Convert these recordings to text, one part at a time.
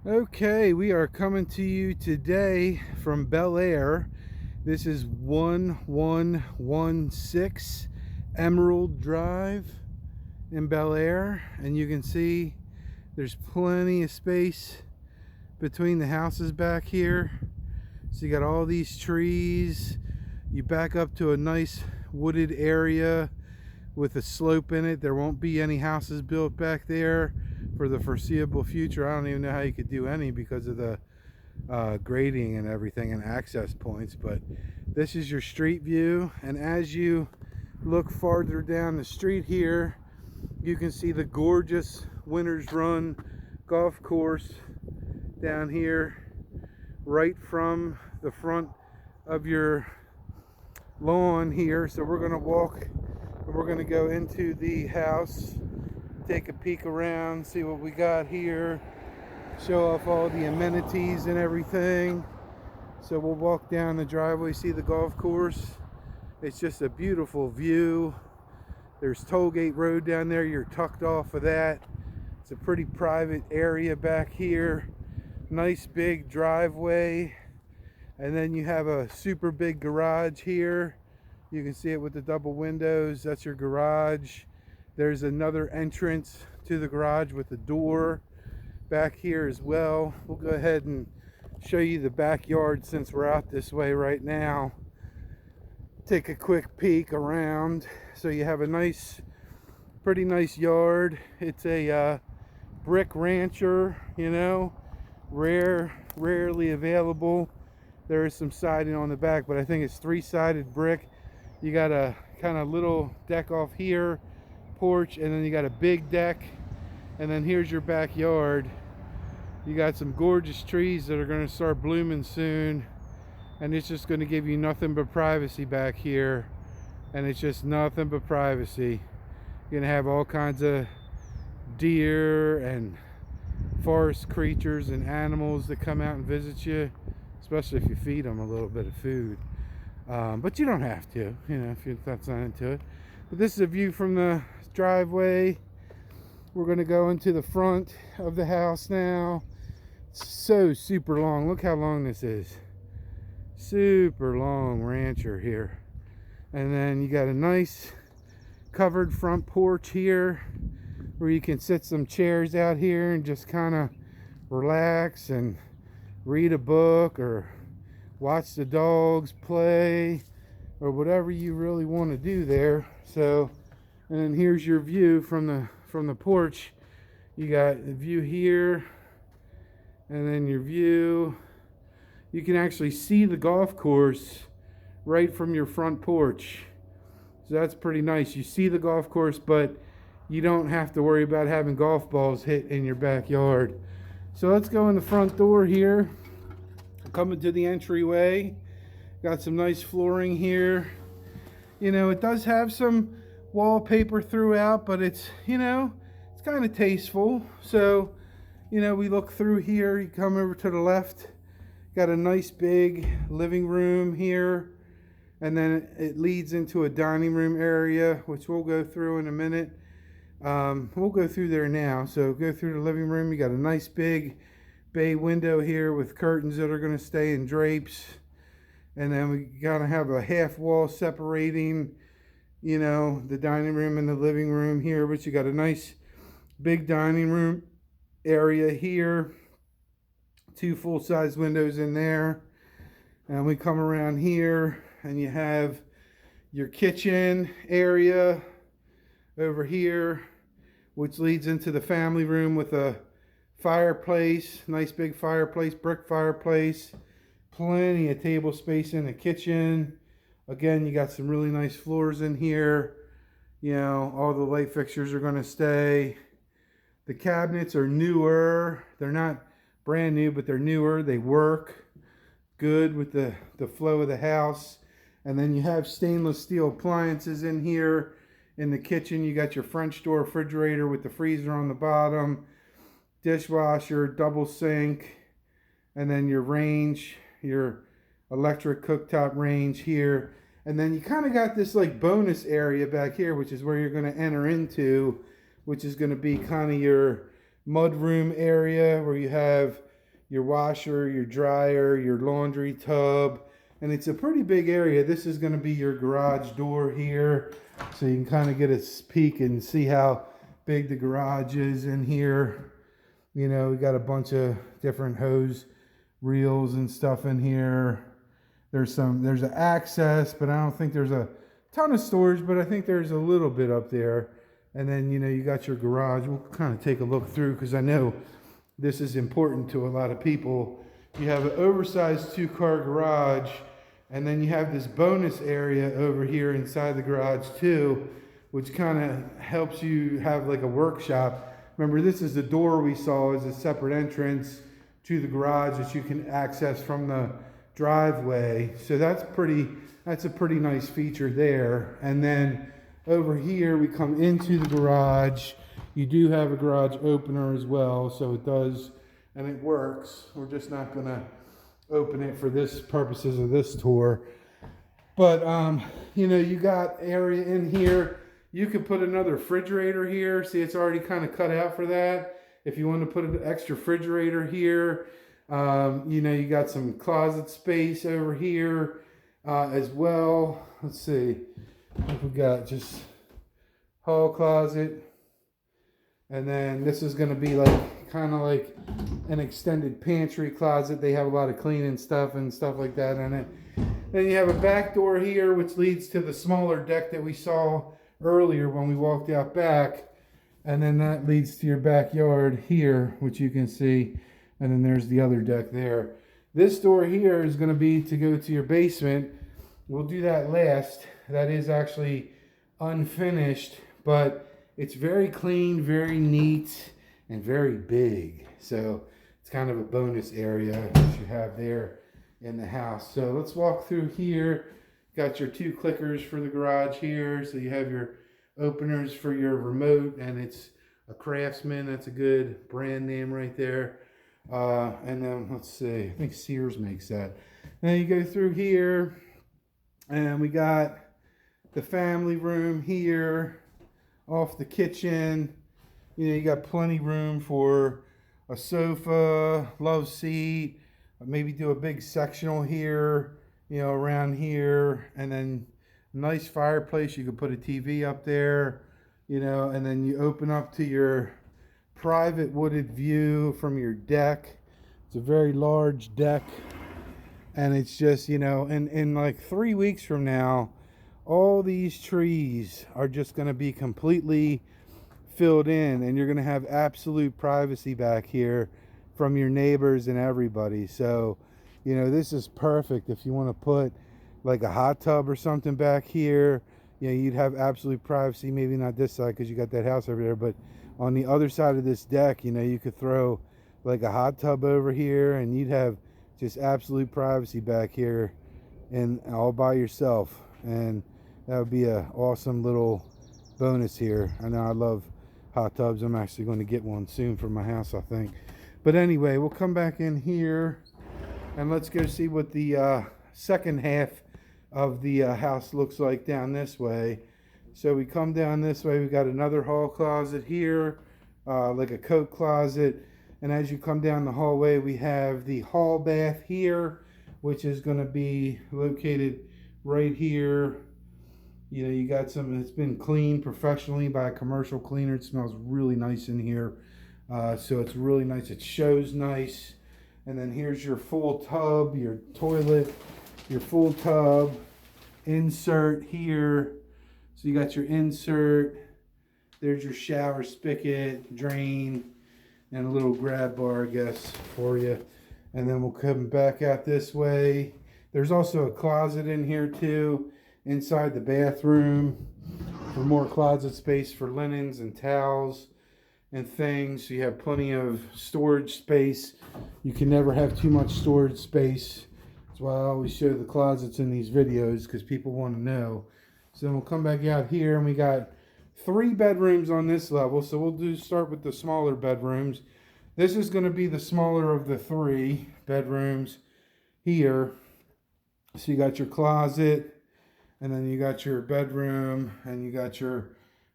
Okay, we are coming to you today from Bel Air. This is 1116 Emerald Drive in Bel Air, and you can see there's plenty of space between the houses back here. So you got all these trees. You back up to a nice wooded area with a slope in it. There won't be any houses built back there for the foreseeable future. I don't even know how you could do any because of the grading and everything and access points. But this is your street view, and as you look farther down the street here, you can see the gorgeous Winners Run golf course down here right from the front of your lawn here. So we're going to walk and we're going to go into the house, take a peek around, see what we got here, show off all the amenities and everything. So we'll walk down the driveway, see the golf course. It's just a beautiful view. There's Tollgate Road down there. You're tucked off of that. It's a pretty private area back here. Nice big driveway. And then you have a super big garage here. You can see it with the double windows. That's your garage. There's another entrance to the garage with a door back here as well. We'll go ahead and show you the backyard since we're out this way right now. Take a quick peek around. So you have a nice, pretty nice yard. It's a brick rancher, you know, rarely available. There is some siding on the back, but I think it's three-sided brick. You got a kind of little deck off here, porch, and then you got a big deck, and then here's your backyard. You got some gorgeous trees that are going to start blooming soon, and it's just going to give you nothing but privacy back here, and it's just nothing but privacy. You're going to have all kinds of deer and forest creatures and animals that come out and visit you, especially if you feed them a little bit of food. But you don't have to, you know, if you're not into it. But this is a view from the driveway. We're going to go into the front of the house now. It's so super long. Look how long this is. Super long rancher here. And then you got a nice covered front porch here where you can sit some chairs out here and just kind of relax and read a book or watch the dogs play or whatever you really want to do there. So, and then here's your view from the porch. You got the view here, and then your view. You can actually see the golf course right from your front porch. So that's pretty nice. You see the golf course, but you don't have to worry about having golf balls hit in your backyard. So let's go in the front door here. Coming to the entryway, got some nice flooring here. You know, it does have some wallpaper throughout, but it's, you know, it's kind of tasteful. So, you know, we look through here, you come over to the left, got a nice big living room here, and then it leads into a dining room area, which we'll go through in a minute. We'll go through there now. So go through the living room. You got a nice big bay window here with curtains that are going to stay in drapes, and then we gotta have a half wall separating, you know, the dining room and the living room here. But you got a nice big dining room area here, two full-size windows in there, and we come around here and you have your kitchen area over here, which leads into the family room with a fireplace, nice big fireplace, brick fireplace, plenty of table space in the kitchen. Again, you got some really nice floors in here. You know, all the light fixtures are going to stay. The cabinets are newer. They're not brand new, but they're newer. They work good with the flow of the house. And then you have stainless steel appliances in here. In the kitchen, you got your French door refrigerator with the freezer on the bottom, dishwasher, double sink, and then your range, your electric cooktop range here. And then you kind of got this like bonus area back here, which is where you're going to enter into, which is going to be kind of your mudroom area where you have your washer, your dryer, your laundry tub, and it's a pretty big area. This is going to be your garage door here, so you can kind of get a peek and see how big the garage is in here. You know, we got a bunch of different hose reels and stuff in here. There's an access, but I don't think there's a ton of storage, but I think there's a little bit up there. And then, you know, you got your garage. We'll kind of take a look through because I know this is important to a lot of people. You have an oversized 2-car garage, and then you have this bonus area over here inside the garage too, which kind of helps you have like a workshop. Remember, this is the door we saw as a separate entrance to the garage that you can access from the driveway. So that's a pretty nice feature there. And then over here we come into the garage. You do have a garage opener as well, so it does, and it works. We're just not gonna open it for this purposes of this tour. But you know, you got area in here. You could put another refrigerator here. See, it's already kind of cut out for that. If you want to put an extra refrigerator here, you know, you got some closet space over here as well. Let's see if we got just hall closet, and then this is going to be like kind of like an extended pantry closet. They have a lot of cleaning stuff and stuff like that in it. Then you have a back door here, which leads to the smaller deck that we saw earlier when we walked out back, and then that leads to your backyard here, which you can see. And then there's the other deck there. This door here is going to be to go to your basement. We'll do that last. That is actually unfinished, but it's very clean, very neat, and very big. So it's kind of a bonus area that you have there in the house. So let's walk through here. Got your 2 clickers for the garage here. So you have your openers for your remote, and it's a Craftsman. That's a good brand name right there. And then let's see, I think Sears makes that. Then you go through here, and we got the family room here off the kitchen. You know, you got plenty room for a sofa, love seat, maybe do a big sectional here, you know, around here, and then nice fireplace. You could put a TV up there, you know, and then you open up to your private wooded view from your deck. It's a very large deck, and it's just, you know, in like 3 weeks from now, all these trees are just going to be completely filled in, and you're going to have absolute privacy back here from your neighbors and everybody. So, you know, this is perfect if you want to put like a hot tub or something back here. You know, you'd have absolute privacy. Maybe not this side because you got that house over there, but on the other side of this deck, you know, you could throw like a hot tub over here, and you'd have just absolute privacy back here and all by yourself. And that would be a awesome little bonus here. I know I love hot tubs. I'm actually going to get one soon for my house, I think. But anyway, we'll come back in here and let's go see what the second half of the house looks like down this way. So we come down this way, we got another hall closet here, like a coat closet. And as you come down the hallway, we have the hall bath here, which is going to be located right here. You know, you got some, it's been cleaned professionally by a commercial cleaner. It smells really nice in here. So it's really nice. It shows nice. And then here's your full tub, your toilet, your full tub, insert here. So you got your insert, there's your shower spigot, drain, and a little grab bar, I guess, for you. And then we'll come back out this way. There's also a closet in here too, inside the bathroom, for more closet space for linens and towels and things. So you have plenty of storage space. You can never have too much storage space. That's why I always show the closets in these videos, because people want to know. So we'll come back out here, and we got 3 bedrooms on this level. So we'll start with the smaller bedrooms. This is going to be the smaller of the 3 bedrooms here. So you got your closet, and then you got your bedroom, and you got your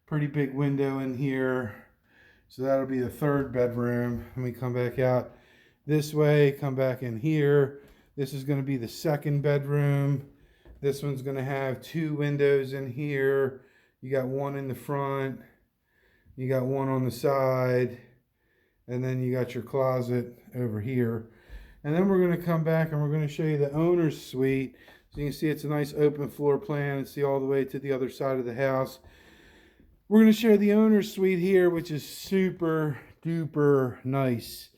pretty big window in here. So that'll be the 3rd bedroom. Let me come back out. this way, come back in here. This is going to be the second bedroom. This one's going to have 2 windows in here. You got one in the front. You got one on the side. And then you got your closet over here. And then we're going to come back and we're going to show you the owner's suite. So you can see it's a nice open floor plan and see all the way to the other side of the house. We're going to show the owner's suite here, which is super duper nice.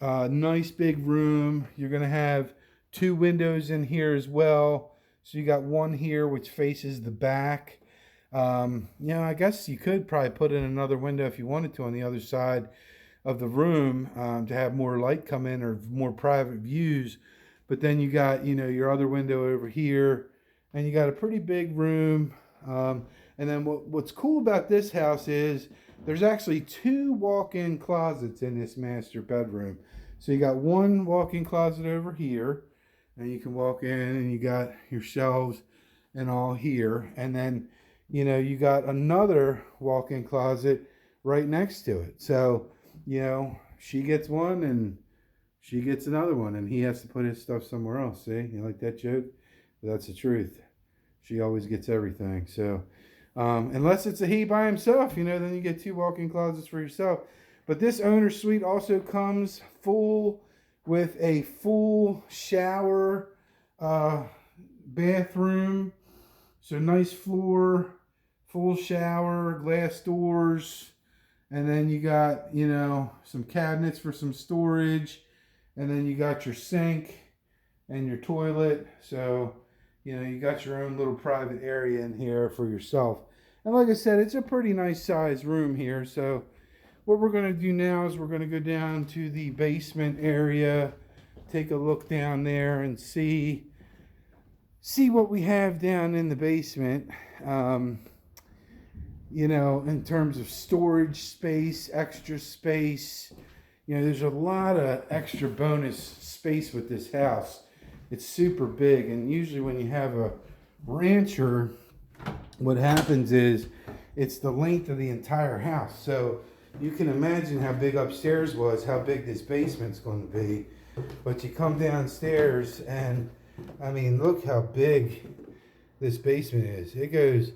Nice big room. You're going to have 2 windows in here as well. So you got one here which faces the back. You know, I guess you could probably put in another window if you wanted to on the other side of the room to have more light come in or more private views. But then you got, you know, your other window over here, and you got a pretty big room. And then what's cool about this house is there's actually 2 walk-in closets in this master bedroom. So you got one walk-in closet over here, and you can walk in and you got your shelves and all here. And then, you know, you got another walk-in closet right next to it. So, you know, she gets one and she gets another one, and he has to put his stuff somewhere else. See, you like that joke? But that's the truth. She always gets everything. So unless it's a he by himself, you know, then you get 2 walk-in closets for yourself. But this owner's suite also comes full with a full shower, bathroom. So nice floor, full shower, glass doors. And then you got, you know, some cabinets for some storage. And then you got your sink and your toilet. So, you know, you got your own little private area in here for yourself. And like I said, it's a pretty nice size room here. So what we're going to do now is we're going to go down to the basement area, take a look down there and see what we have down in the basement. You know, in terms of storage space, extra space. You know, there's a lot of extra bonus space with this house. It's super big, and usually when you have a rancher, what happens is it's the length of the entire house. So you can imagine how big upstairs was, how big this basement's going to be. But you come downstairs and, I mean, look how big this basement is. It goes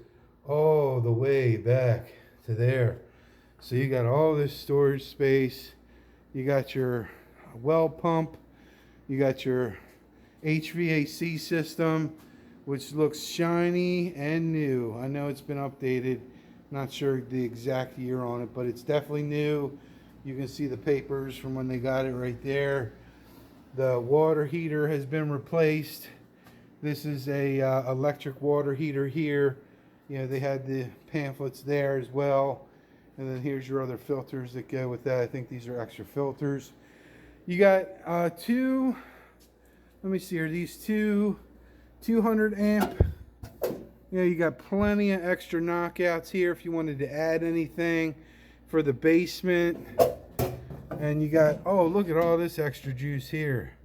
all the way back to there. So you got all this storage space. You got your well pump. You got your HVAC system, which looks shiny and new. I know it's been updated. Not sure the exact year on it, but it's definitely new. You can see the papers from when they got it right there. The water heater has been replaced. This is a electric water heater here. You know, they had the pamphlets there as well. And then here's your other filters that go with that. I think these are extra filters. You got 2, let me see, are these 200 amp? Yeah, you got plenty of extra knockouts here if you wanted to add anything for the basement. And you got, oh, look at all this extra juice here.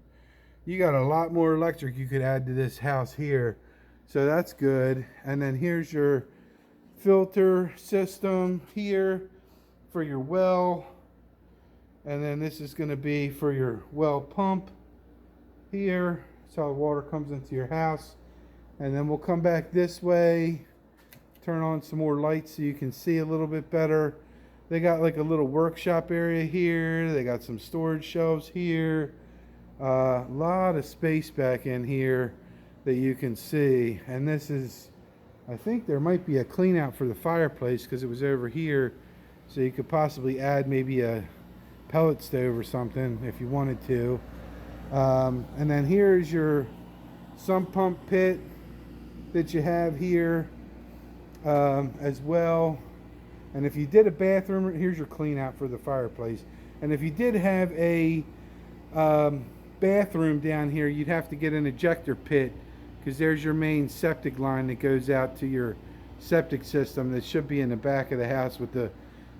You got a lot more electric you could add to this house here. So that's good. And then here's your filter system here for your well. And then this is going to be for your well pump here. That's how the water comes into your house. And then we'll come back this way, turn on some more lights so you can see a little bit better. They got like a little workshop area here. They got some storage shelves here. A lot of space back in here that you can see. And this is, I think there might be a clean out for the fireplace because it was over here. So you could possibly add maybe a pellet stove or something if you wanted to. And then here's your sump pump pit that you have here as well. And if you did a bathroom, here's your clean out for the fireplace. And if you did have a bathroom down here, you'd have to get an ejector pit because there's your main septic line that goes out to your septic system that should be in the back of the house with the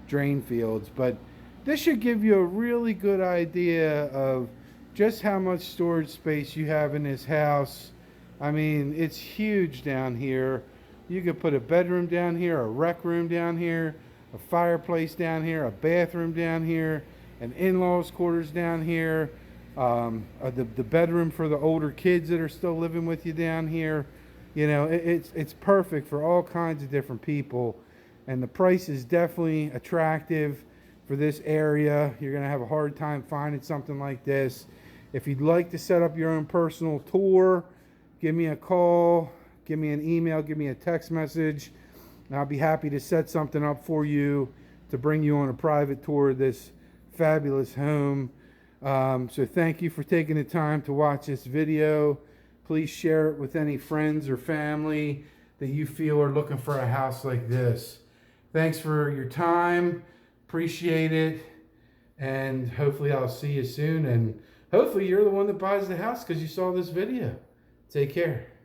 drain fields. But this should give you a really good idea of just how much storage space you have in this house. I mean, it's huge down here. You could put a bedroom down here, a rec room down here, a fireplace down here, a bathroom down here, an in-laws quarters down here, The bedroom for the older kids that are still living with you down here. You know, it's perfect for all kinds of different people, and the price is definitely attractive for this area. You're gonna have a hard time finding something like this. If you'd like to set up your own personal tour, give me a call, give me an email, give me a text message, and I'll be happy to set something up for you to bring you on a private tour of this fabulous home. So thank you for taking the time to watch this video. Please share it with any friends or family that you feel are looking for a house like this. Thanks for your time. Appreciate it. And hopefully I'll see you soon. And hopefully you're the one that buys the house because you saw this video. Take care.